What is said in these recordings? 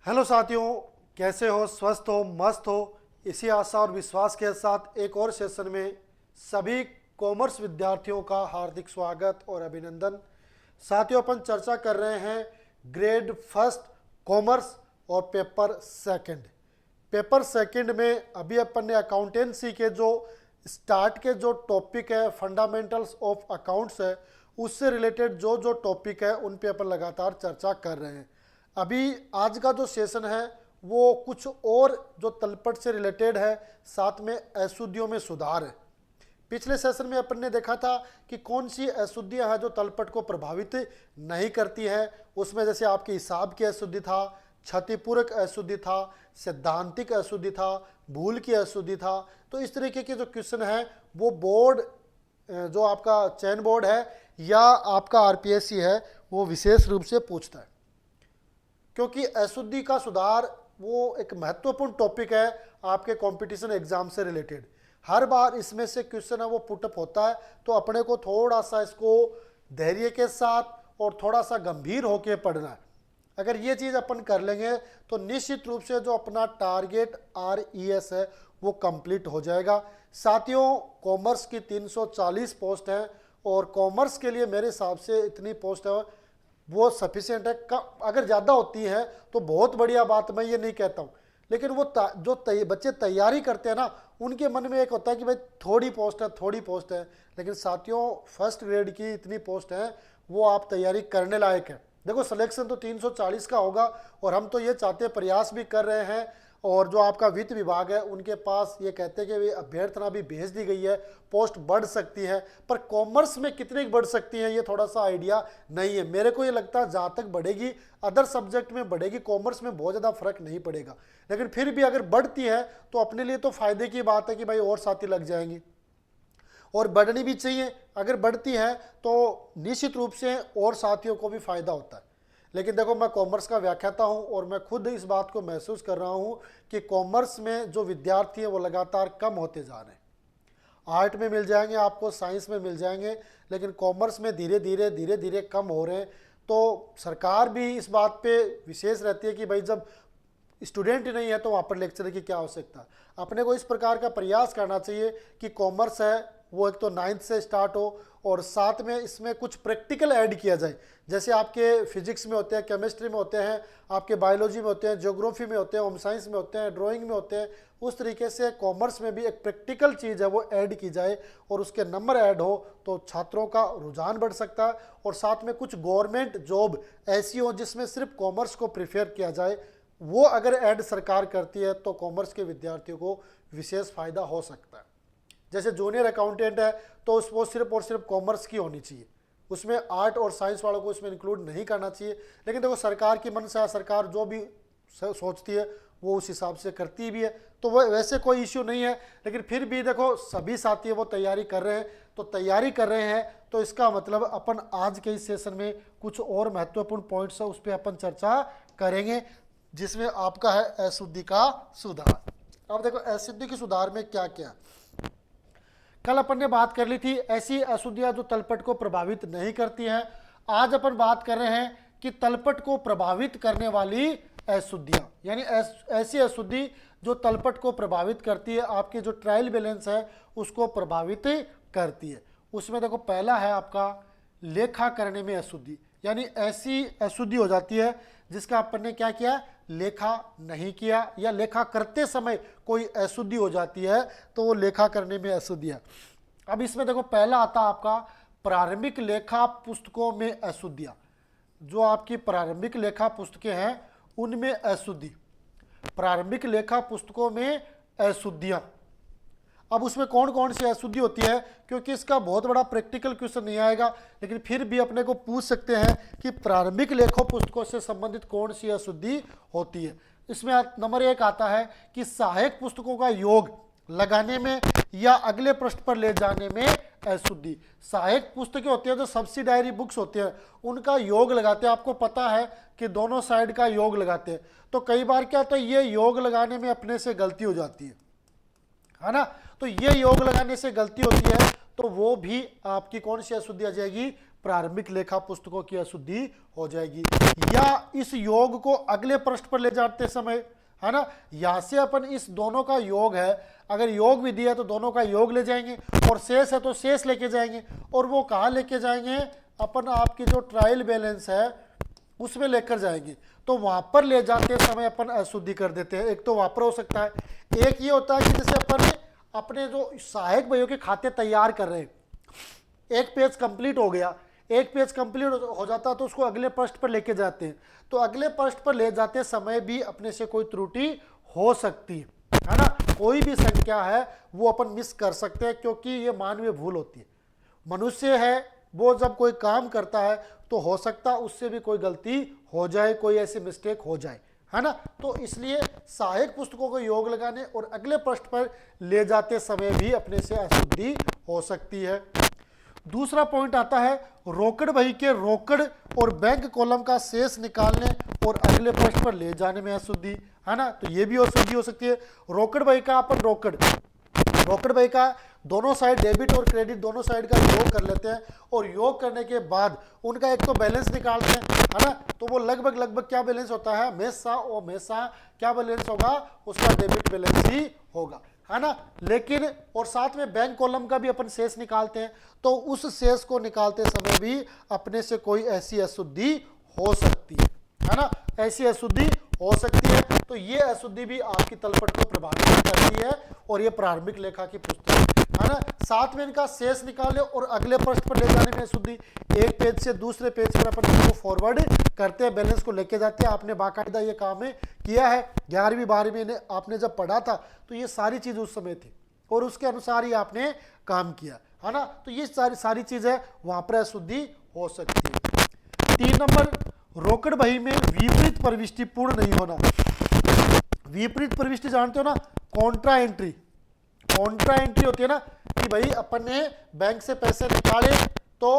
Hello साथियों, कैसे हो? स्वस्थ हो, मस्त हो? इसी आशा और विश्वास के साथ एक और सेशन में सभी कॉमर्स विद्यार्थियों का हार्दिक स्वागत और अभिनंदन। साथियों, अपन चर्चा कर रहे हैं ग्रेड फर्स्ट कॉमर्स और पेपर सेकंड। पेपर सेकंड में अभी अपन ने अकाउंटेंसी के जो स्टार्ट के जो टॉपिक है, फंडामेंटल्स ऑफ अकाउंट्स है, उससे रिलेटेड जो जो टॉपिक है उन पे अपन लगातार चर्चा कर रहे हैं। अभी आज का जो सेशन है वो कुछ और जो तलपट से रिलेटेड है, साथ में अशुद्धियों में सुधार है। पिछले सेशन में अपन ने देखा था कि कौन सी अशुद्धियां हैं जो तलपट को प्रभावित नहीं करती है। उसमें जैसे आपके हिसाब की अशुद्धि था, क्षतिपूरक अशुद्धि था, सैद्धांतिक अशुद्धि था, भूल की अशुद्धि था। तो इस तरीके के जो क्वेश्चन है वो बोर्ड जो आपका चयन बोर्ड है या आपका आरपीएससी है वो विशेष रूप से पूछता है, क्योंकि अशुद्धि का सुधार वो एक महत्वपूर्ण टॉपिक है आपके कंपटीशन एग्जाम से रिलेटेड। हर बार इसमें से क्वेश्चन है वो पुटअप होता है, तो अपने को थोड़ा सा इसको धैर्य के साथ और थोड़ा सा गंभीर होकर पढ़ना है। अगर ये चीज़ अपन कर लेंगे तो निश्चित रूप से जो अपना टारगेट RES है वो कंप्लीट हो जाएगा। साथियों, कॉमर्स की 340 पोस्ट हैं और कॉमर्स के लिए मेरे हिसाब से इतनी पोस्ट है वो सफिशिएंट है। अगर ज़्यादा होती है तो बहुत बढ़िया बात, मैं ये नहीं कहता हूँ, लेकिन वो जो बच्चे तैयारी करते हैं ना, उनके मन में एक होता है कि भाई थोड़ी पोस्ट है, थोड़ी पोस्ट है। लेकिन साथियों, फर्स्ट ग्रेड की इतनी पोस्ट है वो आप तैयारी करने लायक है। देखो, सिलेक्शन तो 340 का होगा और हम तो ये चाहते प्रयास भी कर रहे हैं। और जो आपका वित्त विभाग है उनके पास ये कहते हैं कि अभ्यर्थना भी भेज दी गई है, पोस्ट बढ़ सकती है, पर कॉमर्स में कितनी बढ़ सकती है ये थोड़ा सा आइडिया नहीं है। मेरे को ये लगता है जहाँ तक बढ़ेगी अदर सब्जेक्ट में बढ़ेगी, कॉमर्स में बहुत ज़्यादा फर्क नहीं पड़ेगा। लेकिन फिर भी अगर बढ़ती है तो अपने लिए तो फायदे की बात है कि भाई और साथी लग जाएंगी, और बढ़नी भी चाहिए। अगर बढ़ती है तो निश्चित रूप से और साथियों को भी फायदा होता है। लेकिन देखो, मैं कॉमर्स का व्याख्याता हूं और मैं खुद इस बात को महसूस कर रहा हूं कि कॉमर्स में जो विद्यार्थी हैं वो लगातार कम होते जा रहे हैं। आर्ट में मिल जाएंगे आपको, साइंस में मिल जाएंगे, लेकिन कॉमर्स में धीरे धीरे कम हो रहे हैं। तो सरकार भी इस बात पे विशेष रहती है कि भाई जब स्टूडेंट ही नहीं है तो वहाँ पर लेक्चर की क्या आवश्यकता। अपने को इस प्रकार का प्रयास करना चाहिए कि कॉमर्स है वो एक तो 9th से स्टार्ट हो और साथ में इसमें कुछ प्रैक्टिकल ऐड किया जाए। जैसे आपके फिजिक्स में होते हैं, केमिस्ट्री में होते हैं, आपके बायोलॉजी में होते हैं, ज्योग्राफी में होते हैं, होम साइंस में होते हैं, ड्राइंग में होते हैं, उस तरीके से कॉमर्स में भी एक प्रैक्टिकल चीज़ है वो ऐड की जाए और उसके नंबर ऐड हो तो छात्रों का रुझान बढ़ सकता है। और साथ में कुछ गवर्नमेंट जॉब ऐसी हो जिसमें सिर्फ कॉमर्स को प्रिफेयर किया जाए, वो अगर ऐड सरकार करती है तो कॉमर्स के विद्यार्थियों को विशेष फायदा हो सकता है। जैसे जूनियर अकाउंटेंट है तो वो सिर्फ और सिर्फ कॉमर्स की होनी चाहिए, उसमें आर्ट और साइंस वालों को इसमें इंक्लूड नहीं करना चाहिए। लेकिन देखो, सरकार की मनसा है, सरकार जो भी सोचती है वो उस हिसाब से करती भी है, तो वो वैसे कोई इश्यू नहीं है। लेकिन फिर भी देखो, सभी साथी वो तैयारी कर रहे हैं, तो तैयारी कर रहे हैं तो इसका मतलब अपन आज के इस सेशन में कुछ और महत्वपूर्ण पॉइंट्स है उस पर अपन चर्चा करेंगे, जिसमें आपका है अशुद्धि का सुधार। अब देखो, अशुद्धि के सुधार में क्या क्या, कल अपन ने बात कर ली थी ऐसी अशुद्धियां जो तलपट को प्रभावित नहीं करती हैं। आज अपन बात कर रहे हैं कि तलपट को प्रभावित करने वाली अशुद्धियां, यानी ऐसी अशुद्धि जो तलपट को प्रभावित करती है, आपके जो ट्रायल बैलेंस है उसको प्रभावित करती है। उसमें देखो, पहला है आपका लेखा करने में अशुद्धि, यानी ऐसी अशुद्धि हो जाती है जिसका अपन ने क्या किया, लेखा नहीं किया, या लेखा करते समय कोई अशुद्धि हो जाती है तो वो लेखा करने में अशुद्धि है। अब इसमें देखो, पहला आता आपका प्रारंभिक लेखा पुस्तकों में अशुद्धियां। जो आपकी प्रारंभिक लेखा पुस्तकें हैं उनमें अशुद्धि, प्रारंभिक लेखा पुस्तकों में अशुद्धियां। अब उसमें कौन कौन सी अशुद्धि होती है, क्योंकि इसका बहुत बड़ा प्रैक्टिकल क्वेश्चन नहीं आएगा, लेकिन फिर भी अपने को पूछ सकते हैं कि प्रारंभिक लेखा पुस्तकों से संबंधित कौन सी अशुद्धि होती है। इसमें नंबर 1 आता है कि सहायक पुस्तकों का योग लगाने में या अगले पृष्ठ पर ले जाने में अशुद्धि। सहायक पुस्तकें होती है जो सब्सिडायरी बुक्स होती है उनका योग लगाते हैं, आपको पता है कि दोनों साइड का योग लगाते हैं। तो कई बार क्या होता है, ये योग लगाने में अपने से गलती हो जाती है ना, तो ये योग लगाने से गलती होती है तो वो भी आपकी कौन सी अशुद्धि आ जाएगी, प्रारंभिक लेखा पुस्तकों की अशुद्धि हो जाएगी। या इस योग को अगले पृष्ठ पर ले जाते समय, है ना, यहां से अपन इस दोनों का योग है, अगर योग विधि है तो दोनों का योग ले जाएंगे, और शेष है तो शेष लेके जाएंगे, और वो कहाँ लेके जाएंगे, अपन आपकी जो ट्रायल बैलेंस है उसमें लेकर जाएंगे। तो वहां पर ले जाते समय अपन अशुद्धि कर देते हैं। एक तो वहां पर हो सकता है, एक ये होता है कि जैसे अपन अपने जो सहायक भाइयों के खाते तैयार कर रहे हैं, एक पेज कंप्लीट हो गया, एक पेज कंप्लीट हो जाता है तो उसको अगले पृष्ठ पर लेके जाते हैं, तो अगले पृष्ठ पर ले जाते समय भी अपने से कोई त्रुटि हो सकती है ना, कोई भी संख्या है वो अपन मिस कर सकते हैं, क्योंकि ये मानवीय भूल होती है। मनुष्य है वो जब कोई काम करता है तो हो सकता है उससे भी कोई गलती हो जाए, कोई ऐसी मिस्टेक हो जाए, है ना। तो इसलिए सहायक पुस्तकों को योग लगाने और अगले पृष्ठ पर ले जाते समय भी अपने से अशुद्धि हो सकती है। दूसरा पॉइंट आता है रोकड़ बही के रोकड़ और बैंक कॉलम का शेष निकालने और अगले पृष्ठ पर ले जाने में अशुद्धि, है ना, तो ये भी अशुद्धि हो सकती है। रोकड़ बही का अपन रोकड़ बही का दोनों साइड डेबिट और क्रेडिट दोनों साइड का योग कर लेते हैं, और योग करने के बाद उनका एक तो बैलेंस निकालते हैं, है ना, तो वो लगभग क्या बैलेंस होता है, हमेशा क्या बैलेंस होगा, उसका डेबिट बैलेंस ही होगा, है ना। लेकिन और साथ में बैंक कॉलम का भी अपन शेष निकालते हैं, तो उस शेष को निकालते समय भी अपने से कोई ऐसी अशुद्धि हो सकती है ना, ऐसी अशुद्धि हो सकती है। तो ये अशुद्धि भी आपकी तलपट को प्रभावित करती है, और ये प्रारंभिक लेखा की पुस्तक, है ना। साथ में इनका शेष निकाले और अगले पृष्ठ पर ले जाने में अशुद्धि, एक पेज से दूसरे पेज पर अपन इसको फॉरवर्ड करते हैं, बैलेंस को लेके जाते हैं। आपने बाकायदा ये काम किया है, 11वीं 12वीं में आपने जब पढ़ा था तो ये सारी चीज उस समय थी, और उसके अनुसार ही आपने काम किया, है ना। तो ये सारी चीजें वहां पर अशुद्धि हो सकती है। 3 नंबर, रोकड़ बही में विपरीत प्रविष्टि पूर्ण नहीं होना। विपरीत प्रविष्टि जानते हो ना, कॉन्ट्रा एंट्री होती है ना, कि भाई अपन ने बैंक से पैसे निकाले तो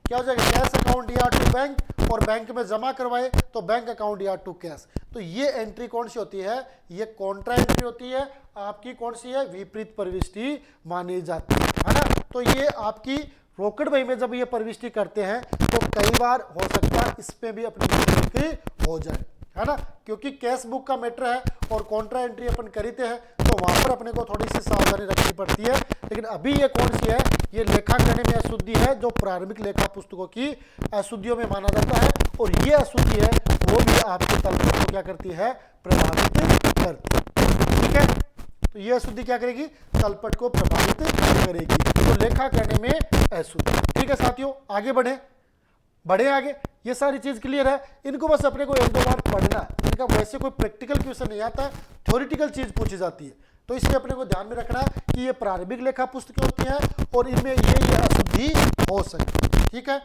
क्या हो जाएगा, कैश अकाउंट या टू बैंक, और बैंक में जमा करवाए तो बैंक अकाउंट या टू कैश। तो ये एंट्री कौन सी होती है, ये कॉन्ट्रा एंट्री होती है, आपकी कौन सी है, विपरीत प्रविष्टि मानी जाती है ना। तो ये आपकी रोकड़ बही में जब ये प्रविष्टि करते हैं तो कई बार हो सकता है इस पे भी अपनी मिस्टेक हो जाए, है ना, क्योंकि कैश बुक का मैटर है और कॉन्ट्रा एंट्री अपन करते हैं, तो वहां पर अपने को थोड़ी सी सावधानी रखनी पड़ती है। लेकिन अभी ये कौन सी है, ये लेखा करने में अशुद्धि है, जो प्रारंभिक लेखा पुस्तकों की अशुद्धियों में माना जाता है, और ये अशुद्धि है वो भी आपके तलपट को क्या करती है, प्रभावित करती है, ठीक है। तो ये अशुद्धि क्या करेगी, तलपट को प्रभावित करेगी, तो लेखा करने में अशुद्धि, ठीक है साथियों। आगे बढ़े आगे, ये सारी चीज क्लियर है। इनको बस अपने को 1-2 बार पढ़ना, इनका वैसे कोई प्रैक्टिकल क्वेश्चन नहीं आता, थ्योरेटिकल चीज पूछी जाती है, तो इसलिए अपने को ध्यान में रखना है कि ये प्रारंभिक लेखा पुस्तकें होती हैं और इनमें ये अशुद्धि हो सकती है, ठीक है।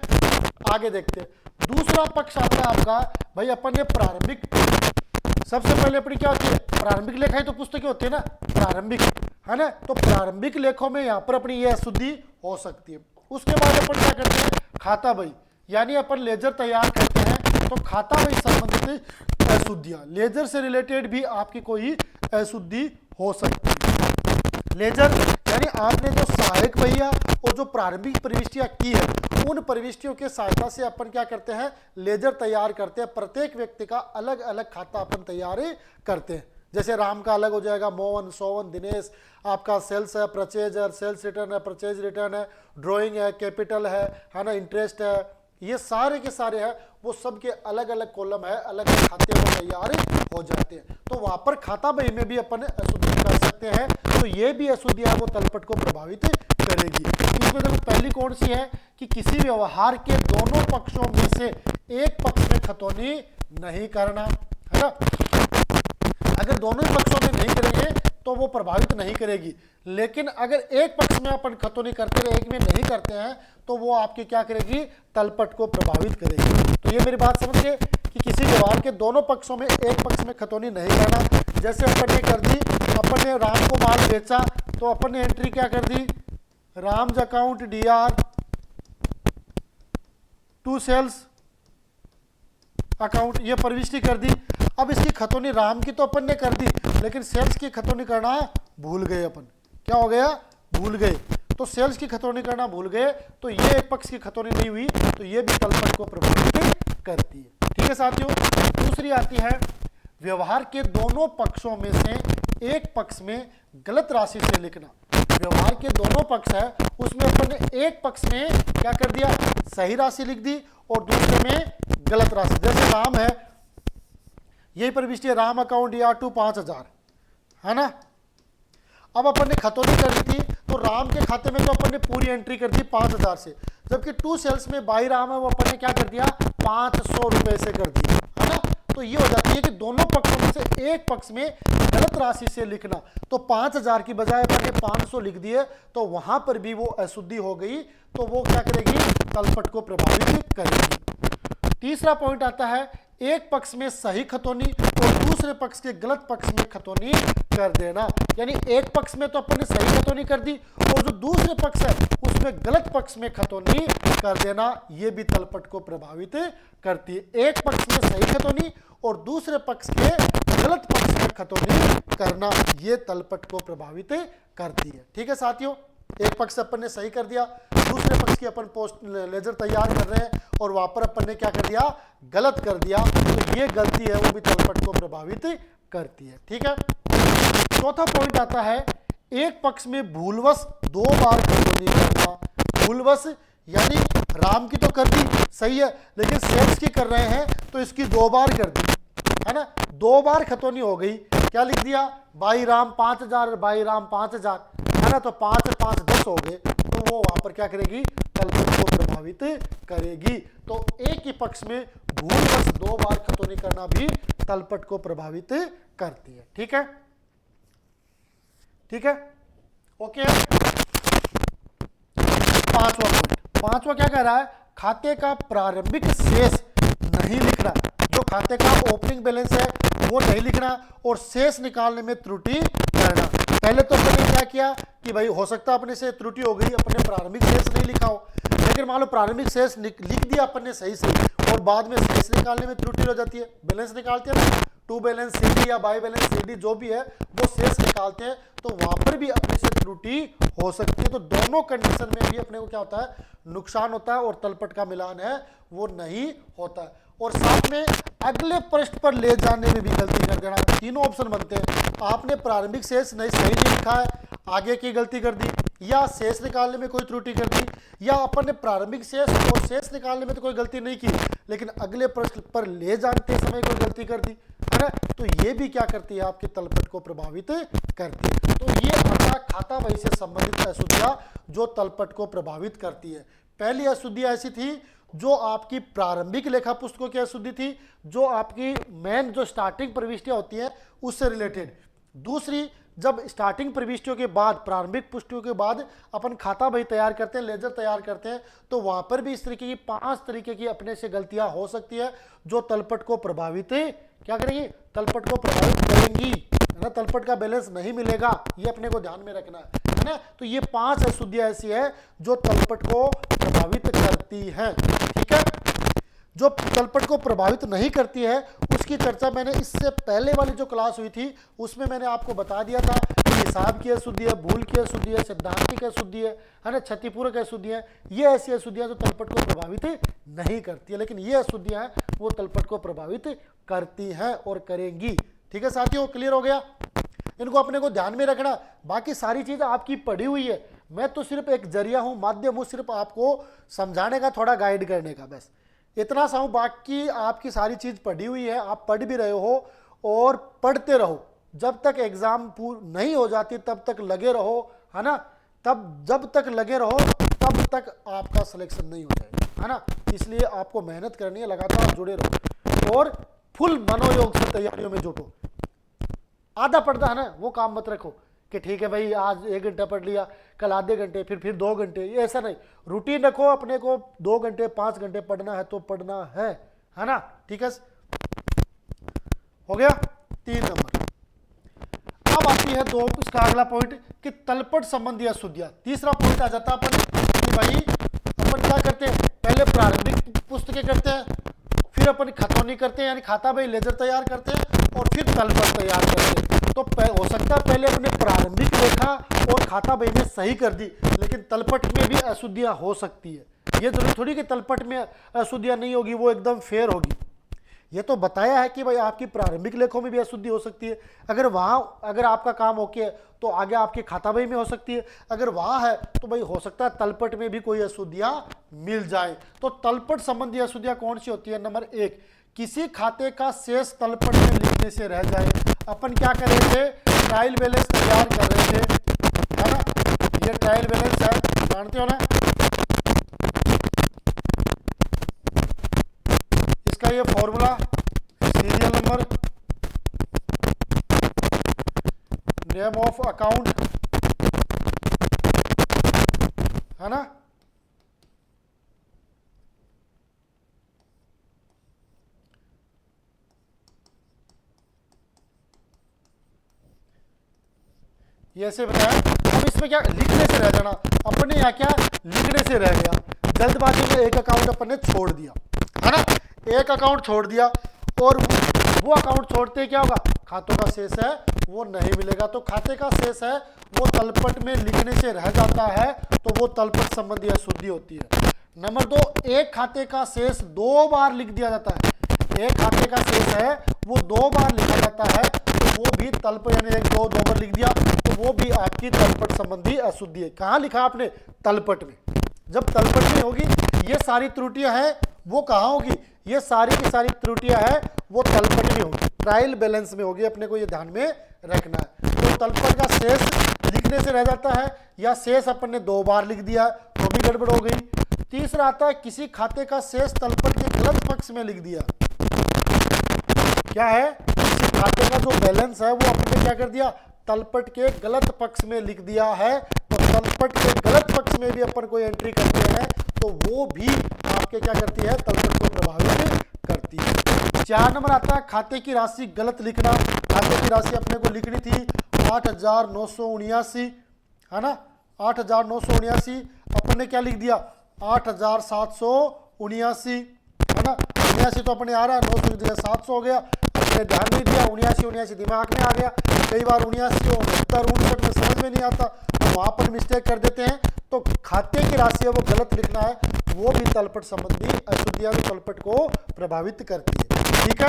आगे देखते हैं, दूसरा पक्ष आता है आपका, भाई अपन ने प्रारंभिक, सबसे पहले अपनी क्या होती है, प्रारंभिक लेखा ही तो पुस्तकें होती है ना, प्रारंभिक, है ना, तो प्रारंभिक लेखों में यहाँ पर अपनी ये अशुद्धि हो सकती है। उसके बाद अपन क्या करते हैं, खाता बही, यानी अपन लेजर तैयार करते हैं, तो खाता बही संबंधित अशुद्धियां, लेजर से रिलेटेड भी आपकी कोई अशुद्धि हो सकती है। लेजर यानी आपने जो सहायक बहिया और जो प्रारंभिक प्रविष्टियां की है, उन प्रविष्टियों के सहायता से अपन क्या करते हैं, लेजर तैयार करते हैं। प्रत्येक व्यक्ति का अलग अलग खाता अपन तैयार करते हैं, जैसे राम का अलग हो जाएगा, मोहन, सोवन, दिनेश, आपका सेल्स है, परचेज है, सेल्स रिटर्न है, परचेज रिटर्न है, ड्राइंग है, कैपिटल है ना, इंटरेस्ट है, ये सारे के सारे हैं, वो सब के अलग अलग कॉलम है, अलग अलग खाते वो तैयार हो जाते हैं। तो वहां पर खाता बही में भी अपन अशुद्धि कर सकते हैं, तो ये भी अशुद्धियां वो तलपट को प्रभावित करेगी। इसमें देखो पहली कौन सी है कि किसी व्यवहार के दोनों पक्षों में से एक पक्ष में खतौनी नहीं करना, है ना। अगर दोनों ही पक्षों में नहीं करेंगे तो वो प्रभावित नहीं करेगी, लेकिन अगर एक पक्ष में अपन खतौनी करते रहे, एक में नहीं करते हैं, तो वो आपकी क्या करेगी, तलपट को प्रभावित करेगी। तो ये मेरी बात समझिए कि किसी व्यवहार के दोनों पक्षों में एक पक्ष में खतौनी नहीं करना। जैसे अपन ने कर दी, अपन ने राम को माल बेचा, तो अपन ने एंट्री क्या कर दी, Ram's account DR to sales account, ये प्रविष्टि कर दी। अब इसकी खतौनी राम की तो अपन ने कर दी, लेकिन सेल्स की खतौनी करना भूल गए अपन, क्या हो गया, भूल गए। तो सेल्स की खतौनी करना भूल गए तो ये एक पक्ष की खतौनी नहीं हुई, तो ये भी तलपट को प्रभावित करती है। ठीक है साथियों। दूसरी आती है व्यवहार के दोनों पक्षों में से एक पक्ष में गलत राशि से लिखना। व्यवहार के दोनों पक्ष है, उसमें अपन ने एक पक्ष में क्या कर दिया, सही राशि लिख दी और दूसरे में गलत राशि। जैसे राम है, यही प्रविष्टि है राम अकाउंट या टू 5000 है ना। अब अपन ने खतौनी कर दी थी तो राम के खाते में तो अपन ने पूरी एंट्री कर दी 5000 से, जबकि टू सेल्स में बाई राम है वो अपन ने क्या कर दिया 500 रुपए से कर दिया, है ना। तो ये हो जाती है कि दोनों पक्षों में से एक पक्ष में गलत राशि से लिखना। तो 5000 की बजाय अपन ने 500 लिख दिए तो वहां पर भी वो अशुद्धि हो गई, तो वो क्या करेगी, तलपट को प्रभावित करेगी। तीसरा पॉइंट आता है एक पक्ष में सही खतौनी और दूसरे पक्ष के गलत पक्ष में खतौनी कर देना। यानी एक पक्ष में तो अपन ने सही खतौनी कर दी और जो दूसरे पक्ष है उसमें गलत पक्ष में खतौनी कर देना, ये भी तलपट को प्रभावित करती है। एक पक्ष में सही खतौनी और दूसरे पक्ष के गलत पक्ष में खतौनी करना, ये तलपट को प्रभावित करती है। ठीक है साथियों, एक पक्ष अपन ने सही कर दिया, दूसरे पक्ष की अपन पोस्ट लेजर तैयार कर रहे हैं और वहां पर अपन ने क्या कर दिया, गलत कर दिया, तो ये गलती है वो भी तलपट को प्रभावित करती है। ठीक है। चौथा पॉइंट आता है एक पक्ष में भूलवश 2 बार खतौनी करना। भूलवश यानी राम की तो कर दी सही है, लेकिन सेल्स की कर रहे हैं तो इसकी 2 बार कर दी, है ना। 2 बार खतौनी हो गई, क्या लिख दिया, बाई राम 5000 बाई राम 5000, है ना। तो 5 और 5 10 हो गए, तो वो वहां पर क्या करेगी, तलपट को प्रभावित करेगी। तो एक ही पक्ष में भूलवश 2 बार खतौनी करना भी तलपट को प्रभावित करती है। ठीक है, ठीक है, ओके। पांचवा क्या कह रहा है, खाते का प्रारंभिक शेष नहीं लिखना। जो खाते का ओपनिंग बैलेंस है वो नहीं लिखना और शेष निकालने में त्रुटि करना। पहले तो अपने क्या किया कि भाई हो सकता है अपने से त्रुटि हो गई, अपने प्रारंभिक शेष नहीं लिखा हो, लेकिन मान लो प्रारंभिक शेष लिख दिया अपन ने सही से और बाद में शेष निकालने में त्रुटि हो जाती है। बैलेंस निकालते हैं ना, टू बैलेंस सीडी या बाई बैलेंस सीडी जो भी है वो शेष निकालते हैं, तो वहां पर भी अपने से त्रुटि हो सकती है। तो दोनों कंडीशन में भी अपने को क्या होता है, नुकसान होता है और तलपट का मिलान है वो नहीं होता है। और साथ में अगले पृष्ठ पर ले जाने में भी गलती कर देना। तीनों ऑप्शन बनते हैं, आपने प्रारंभिक शेष नहीं सही नहीं लिखा है, आगे की गलती कर दी, या शेष निकालने में कोई त्रुटि कर दी, या अपन ने प्रारंभिक शेष और शेष निकालने में तो कोई गलती नहीं की लेकिन अगले प्रश्न पर ले जाते समय कोई गलती कर दी, है ना। तो ये भी क्या करती है, आपके तलपट को प्रभावित करती है। तो ये आपका खाता बही से संबंधित अशुद्धियां जो तलपट को प्रभावित करती है। पहली अशुद्धियां ऐसी थी जो आपकी प्रारंभिक लेखा पुस्तकों की अशुद्धि थी, जो आपकी मेन जो स्टार्टिंग प्रविष्टियां होती हैं उससे रिलेटेड। दूसरी, जब स्टार्टिंग प्रविष्टियों के बाद, प्रारंभिक पुष्टियों के बाद अपन खाता बही तैयार करते हैं, लेजर तैयार करते हैं, तो वहां पर भी इस तरीके की 5 तरीके की अपने से गलतियां हो सकती है जो तलपट को प्रभावित क्या करेंगी, तलपट को प्रभावित करेंगी, है ना। तलपट का बैलेंस नहीं मिलेगा, ये अपने को ध्यान में रखना है ना। तो ये 5 अशुद्धियां ऐसी है जो तलपट को प्रभावित करती है। ठीक है। जो तलपट को प्रभावित नहीं करती है उसकी चर्चा मैंने इससे पहले वाली जो क्लास हुई थी उसमें मैंने आपको बता दिया था कि हिसाब की अशुद्धि है, भूल की अशुद्धि है, सिद्धांतिक अशुद्धि है ना, क्षतिपूरक अशुद्धि है। ये ऐसी अशुद्धियां जो तलपट को प्रभावित नहीं करती है, लेकिन ये अशुद्धियां हैं वो तलपट को प्रभावित करती हैं और करेंगी। ठीक है साथियों, क्लियर हो गया। इनको अपने को ध्यान में रखना, बाकी सारी चीज आपकी पढ़ी हुई है, मैं तो सिर्फ एक जरिया हूं, माध्यम हूं, सिर्फ आपको समझाने का, थोड़ा गाइड करने का, बस इतना सा हूं। बाकी आपकी सारी चीज पढ़ी हुई है, आप पढ़ भी रहे हो और पढ़ते रहो, जब तक एग्जाम नहीं हो जाती तब तक लगे रहो, है ना। तब जब तक लगे रहो तब तक आपका सिलेक्शन नहीं हो जाएगा, है ना। इसलिए आपको मेहनत करनी है, लगातार जुड़े रहो और फुल मनोयोग से तैयारियों में जुटो। आधा पढ़ना है ना वो काम मत रखो कि ठीक है भाई आज 1 घंटा पढ़ लिया, कल आधे घंटे, फिर 2 घंटे, ये ऐसा नहीं। रूटीन रखो, अपने को 2 घंटे 5 घंटे पढ़ना है तो पढ़ना है ना। ठीक है, हो गया 3 नंबर। अब आती है इसका अगला पॉइंट कि तलपट संबंधी अशुद्धियां। तीसरा पॉइंट आ जाता है अपन कि भाई अपन क्या करते हैं, पहले प्रारंभिक पुस्तकें करते हैं, फिर अपन खतौनी करते हैं यानी खाता बही लेजर तैयार करते हैं और फिर तलपट तैयार करते हैं। तो हो सकता है पहले अपने प्रारंभिक लेखा और खाता बही में सही कर दी, लेकिन तलपट में भी अशुद्धियां हो सकती है। ये जरूरी थोड़ी कि तलपट में अशुद्धियां नहीं होगी, वो एकदम फेयर होगी। ये तो बताया है कि भाई आपकी प्रारंभिक लेखों में भी अशुद्धि हो सकती है। अगर आपका काम ओके है तो आगे आपके खाता बही में हो सकती है, अगर वहां है तो भाई हो सकता है तलपट में भी कोई अशुद्धियां मिल जाए। तो तलपट संबंधी अशुद्धियां कौन सी होती है? नंबर 1, किसी खाते का शेष तलपट में लिखने से रह जाए। अपन क्या कर रहे थे? ट्रायल बैलेंस तैयार कर रहे थे, है ना? ये ट्रायल बैलेंस है, जानते हो ना? इसका ये formula, serial number, name of account, है ना? ये ऐसे बताया। अब इसमें क्या लिखने से रह जाना, अपने यहाँ क्या लिखने से रह गया, जल्दबाजी में एक अकाउंट अपन ने छोड़ दिया, है ना? एक अकाउंट छोड़ दिया और वो अकाउंट छोड़ते ही क्या होगा? खातों का शेष है वो नहीं मिलेगा। तो खाते का शेष है वो तलपट में लिखने से रह जाता है, तो वो तलपट संबंधी अशुद्धि होती है। नंबर 2, एक खाते का शेष 2 बार लिख दिया जाता है। एक खाते का शेष है वो 2 बार लिखा जाता है, तो वो भी तलपट, यानी 1 2 बार लिख दिया तो वो भी आपकी तलपट संबंधी अशुद्धि है। कहाँ लिखा आपने? तलपट में। जब तलपट में होगी ये सारी त्रुटियां हैं, वो कहाँ होगी? ये सारी की सारी त्रुटियां हैं वो तलपट में होगी, ट्रायल बैलेंस में होगी। अपने को ये ध्यान में रखना है। तो तलपट का शेष लिखने से रह जाता है, या शेष अपन ने 2 बार लिख दिया तो भी गड़बड़ हो गई। तीसरा आता है किसी खाते का शेष तलपट के गलत पक्ष में लिख दिया। क्या है? किसी खाते का जो बैलेंस है वो अपने क्या कर दिया? तलपट के गलत पक्ष में लिख दिया है। तो तलपट के गलत पक्ष में भी अपन कोई एंट्री करते हैं तो वो भी आपके क्या करती है? तलपट को प्रभावित करती है। 4 नंबर आता है खाते की राशि गलत लिखना। खाते की राशि अपने को लिखनी थी 8,979, है ना? 8,979 अपन ने क्या लिख दिया? 8,779, है ना? 79 तो अपने आ रहा है, 900 700 हो गया, अपने ध्यान नहीं दिया, 79 दिमाग में आ गया। कई बार 79 और 69 में समझ में नहीं आता तो वहां पर मिस्टेक कर देते हैं। तो खाते की राशि है वो गलत लिखना है, वो भी तलपट संबंधी अशुद्धियां तलपट को प्रभावित करती है। ठीक है।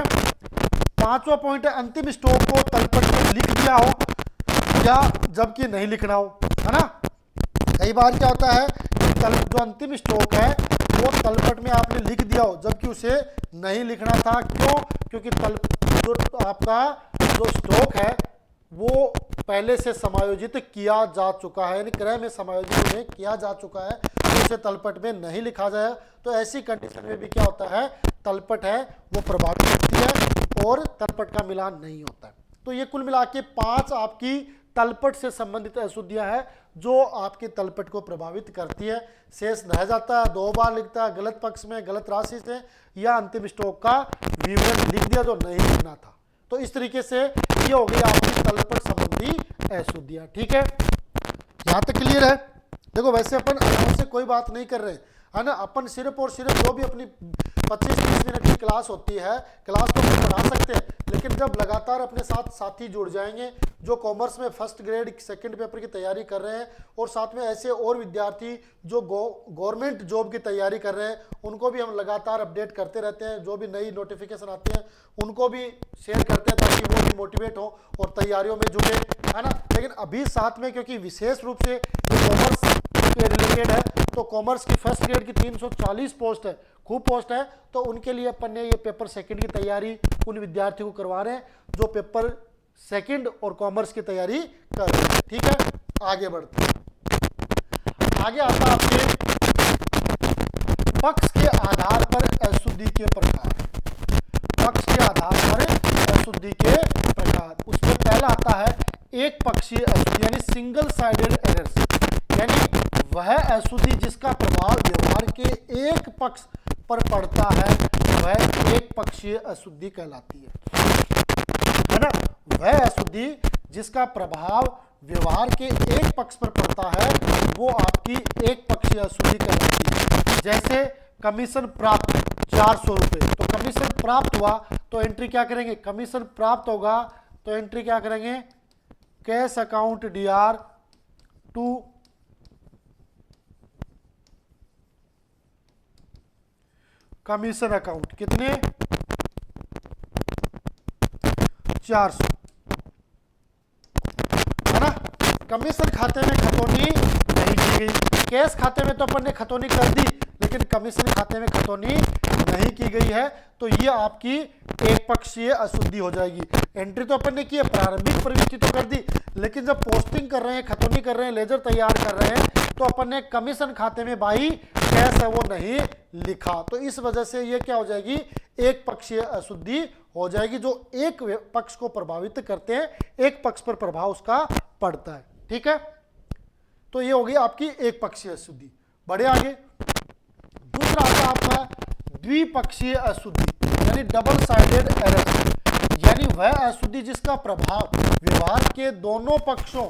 5वां पॉइंट है अंतिम स्टॉक को तलपट में लिख दिया हो या जबकि नहीं लिखना हो, है ना? कई बार क्या होता है जो अंतिम स्टॉक है वो तलपट में आपने लिख दिया हो जबकि उसे नहीं लिखना था। क्यों? क्योंकि आपका जो स्टॉक है वो पहले से समायोजित किया जा चुका है, यानी क्रय में समायोजित किया जा चुका है, तो उसे तलपट में नहीं लिखा जाए। तो ऐसी कंडीशन में भी क्या होता है? तलपट है वो प्रभावित होती है और तलपट का मिलान नहीं होता है। तो ये कुल मिला के 5 आपकी तलपट से संबंधित अशुद्धियां हैं जो आपके तलपट को प्रभावित करती है। शेष रह जाता है, 2 बार लिखता है गलत पक्ष में गलत राशि से, या अंतिम स्टॉक का विवरण लिख दिया जो नहीं लिखना था। तो इस तरीके से ये हो गई आपकी तलपट संबंधी अशुद्धियां। ठीक है, यहां तक क्लियर है? देखो वैसे अपन अकाउंट से कोई बात नहीं कर रहे, है ना? अपन सिर्फ और सिर्फ जो भी अपनी 25-30 मिनट की क्लास होती है, क्लास को अपन बना सकते हैं, लेकिन जब लगातार अपने साथ साथी जुड़ जाएंगे जो कॉमर्स में फर्स्ट ग्रेड सेकंड पेपर की तैयारी कर रहे हैं, और साथ में ऐसे और विद्यार्थी जो गवर्नमेंट जॉब की तैयारी कर रहे हैं, उनको भी हम लगातार अपडेट करते रहते हैं। जो भी नई नोटिफिकेशन आती हैं उनको भी शेयर करते हैं ताकि वो भी मोटिवेट हो और तैयारियों में जुटे, है ना? लेकिन अभी साथ में क्योंकि विशेष रूप से कॉमर्स के रिलेटेड है, तो कॉमर्स की फर्स्ट ग्रेड की 340 पोस्ट है, खूब पोस्ट है, तो उनके लिए अपन ने ये पेपर सेकंड की तैयारी उन विद्यार्थियों को करवा रहे हैं जो पेपर सेकंड और कॉमर्स की तैयारी कर रहे हैं। ठीक है, आगे बढ़ते हैं। आगे आता है आपके पक्ष के आधार पर अशुद्धि के प्रकार। पक्ष के आधार पर अशुद्धि के प्रकार, उसमें पहला आता है एक पक्षीय अशुद्धि यानी सिंगल साइडेड एरर्स, यानी वह अशुद्धि जिसका प्रभाव व्यवहार के एक पक्ष पर पड़ता है वह एक पक्षीय अशुद्धि कहलाती है ना? वह अशुद्धि जिसका प्रभाव व्यवहार के एक पक्ष पर पड़ता है वो आपकी एक पक्षीय अशुद्धि कहलाती है। जैसे कमीशन प्राप्त 400 रुपये, तो कमीशन प्राप्त हुआ तो एंट्री क्या करेंगे? कमीशन प्राप्त होगा तो एंट्री क्या करेंगे? Cash account DR to commission account, कितने 400, है ना। कमीशन खाते में खतौनी नहीं की गई, कैश खाते में तो अपन ने खतौनी कर दी, लेकिन कमीशन खाते में खतौनी नहीं की गई है, तो ये आपकी एक पक्षीय अशुद्धि हो जाएगी। एंट्री तो अपन ने की है, प्रारंभिक प्रविष्टि तो कर दी, लेकिन जब पोस्टिंग कर रहे हैं, खतौनी कर रहे हैं, लेजर तैयार कर रहे हैं, तो अपन ने कमीशन खाते में बाई कैश है वो नहीं लिखा, तो इस वजह से ये क्या हो जाएगी, एक पक्षीय अशुद्धि हो जाएगी, जो एक पक्ष को प्रभावित करते हैं, एक पक्ष पर प्रभाव उसका पड़ता है। ठीक है, तो ये होगी आपकी एक पक्षीय अशुद्धि। बढ़े आगे, दूसरा आता आपका द्विपक्षीय अशुद्धि, यानी डबल साइडेड एरर, यानी वह अशुद्धि जिसका प्रभाव व्यवहार के दोनों पक्षों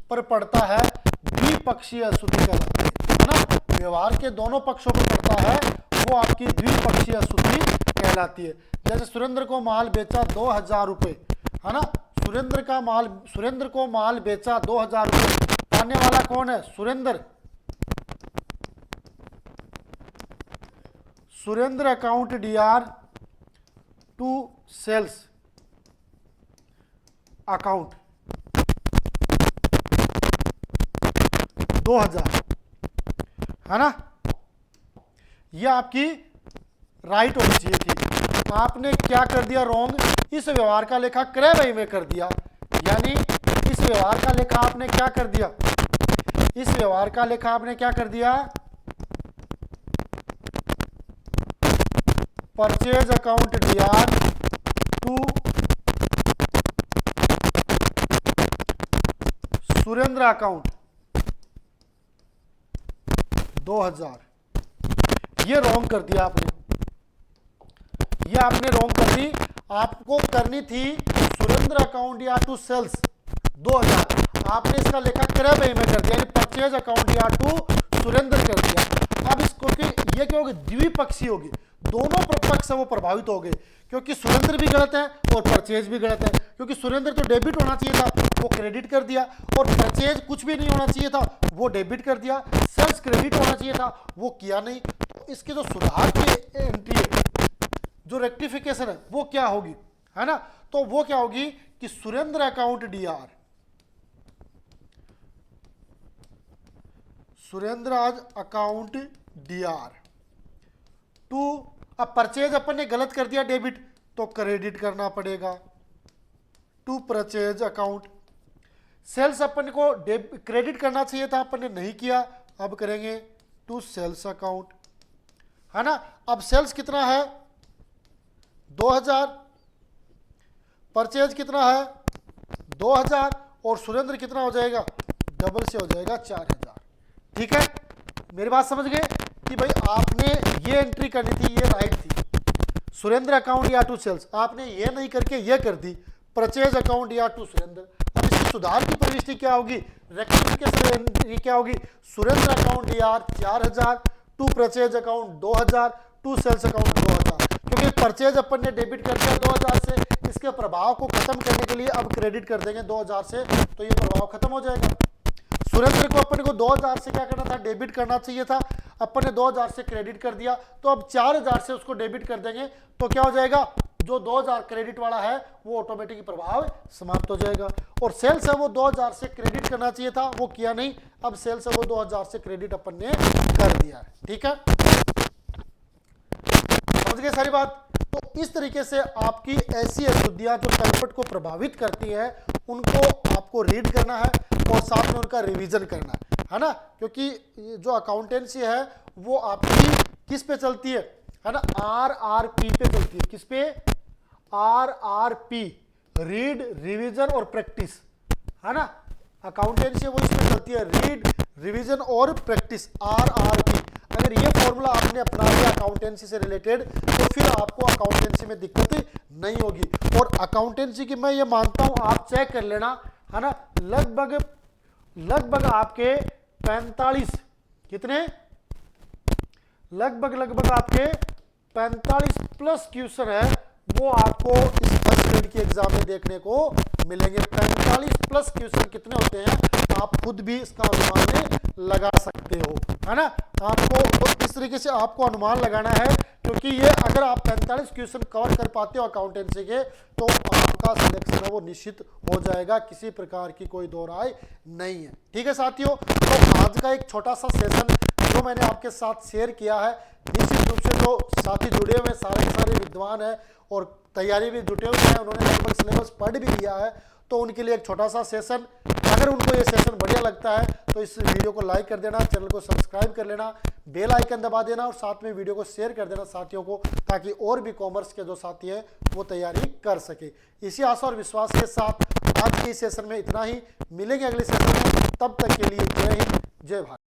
पर पड़ता है, द्विपक्षीय अशुद्धि कहलाती है ना। व्यवहार के दोनों पक्षों पर पड़ता है वो आपकी द्विपक्षीय अशुद्धि कहलाती है। जैसे सुरेंद्र को माल बेचा 2000 रुपये, है ना, सुरेंद्र को माल बेचा 2000 रुपये, पाने वाला कौन है, Surendra. Surendra account DR to sales account 2000, है ना। यह आपकी राइट होनी चाहिए थी, आपने क्या कर दिया, रॉन्ग, इस व्यवहार का लेखा क्रय व्यय में कर दिया, यानी इस व्यवहार का लेखा आपने क्या कर दिया, इस व्यवहार का लेखा आपने क्या कर दिया, purchase account DR to Surendra account 2000, ये रॉन्ग कर दिया आपने, ये आपने रॉन्ग कर दी। आपको करनी थी Surendra account DR to sales 2000, आपने इसका लेखा क्रय व्यय में कर दिया, यानी purchase account DR to Surendra कर दिया। अब इसको कि ये क्या होगी, द्विपक्षीय होगी, दोनों पक्ष वो प्रभावित हो गए, क्योंकि सुरेंद्र भी गलत है और परचेज भी गलत है, क्योंकि सुरेंद्र तो डेबिट होना चाहिए था वो क्रेडिट कर दिया, और परचेज कुछ भी नहीं होना चाहिए था वो डेबिट कर दिया, सेल्स क्रेडिट होना चाहिए था वो किया नहीं। तो इसके जो सुधार की एंट्री है, जो रेक्टिफिकेशन है वो क्या होगी, है ना, तो वो क्या होगी कि सुरेंद्र अकाउंट DR, सुरेंद्र आज अकाउंट DR टू, अब परचेज अपन ने गलत कर दिया डेबिट, तो क्रेडिट करना पड़ेगा टू परचेज अकाउंट। सेल्स अपन को क्रेडिट करना चाहिए था, अपन ने नहीं किया, अब करेंगे टू सेल्स अकाउंट, है ना। अब सेल्स कितना है 2000, परचेज कितना है 2000, और सुरेंद्र कितना हो जाएगा, डबल से हो जाएगा 4000। ठीक है, मेरी बात समझ गए कि भाई आपने ये एंट्री करनी थी, ये राइट थी, Surendra account DR to sales, आपने ये नहीं करके ये कर दी, purchase account DR to Surendra. अब इसकी सुधार की प्रविष्टि क्या होगी, रेक्टिफिकेशन क्या होगी, Surendra account DR 4000 to purchase account 2000 to sales account 2000, क्योंकि परचेज अपन ने डेबिट कर दिया 2000 से, इसके प्रभाव को खत्म करने के लिए अब क्रेडिट कर देंगे 2000 से, तो ये प्रभाव खत्म हो जाएगा। सुरेंद्र को अपन को 2000 से क्या करना था, डेबिट करना चाहिए था, अपन ने 2000 से क्रेडिट कर दिया, तो अब 4000 से उसको डेबिट कर देंगे, तो क्या हो जाएगा, जो 2000 क्रेडिट वाला है वो ऑटोमेटिक प्रभाव समाप्त हो जाएगा। और सेल्स है वो 2000 से क्रेडिट करना चाहिए था वो किया नहीं, अब सेल्स है वो 2000 से क्रेडिट अपन ने कर दिया है। ठीक है, समझ गए सारी बात। तो इस तरीके से आपकी ऐसी अशुद्धियां जो तलपट को प्रभावित करती है उनको आपको रीड करना है और साथ में उनका रिवीजन करना है ना, क्योंकि जो अकाउंटेंसी है वो आपकी किस पे चलती है ना, RRP पे चलती है। किस पे, RRP, रीड, रिवीजन और प्रैक्टिस, है ना। अकाउंटेंसी वो इसमें चलती है, रीड, रिवीजन और प्रैक्टिस, RRP। अगर ये फॉर्मूला आपने अपना लिया अकाउंटेंसी से रिलेटेड तो फिर आपको अकाउंटेंसी में दिक्कत नहीं होगी। और अकाउंटेंसी की मैं ये मानता हूं, आप चेक कर लेना, है ना, लगभग आपके 45, कितने, लगभग आपके 45 प्लस क्वेश्चन है वो आपको इस फर्स्ट की एग्जाम में देखने को मिलेंगे। 45 प्लस क्वेश्चन कितने होते हैं आप खुद भी इसका अनुमान लगा सकते हो, है ना। आपको तो इस तरीके से आपको अनुमान लगाना है, क्योंकि ये अगर आप 45 क्वेश्चन कवर कर पाते हो अकाउंटेंसी के तो आपका सिलेक्शन है वो निश्चित हो जाएगा, किसी प्रकार की कोई दो राय नहीं है। ठीक है साथियों, तो आज का एक छोटा सा सेशन जो मैंने आपके साथ शेयर किया है, निश्चित रूप से जो साथी जुड़े हुए सारे के सारे विद्वान हैं और तैयारी भी जुटे हुए हैं, उन्होंने लगभग सिलेबस पढ़ भी लिया है, तो उनके लिए एक छोटा सा सेशन। अगर उनको ये सेशन बढ़िया लगता है तो इस वीडियो को लाइक कर देना, चैनल को सब्सक्राइब कर लेना, बेल आइकन दबा देना और साथ में वीडियो को शेयर कर देना साथियों को, ताकि और भी कॉमर्स के जो साथी हैं वो तैयारी कर सके। इसी आशा और विश्वास के साथ आज के इस सेशन में इतना ही, मिलेंगे अगले सेशन में, तब तक के लिए जय हिंद जय भारत।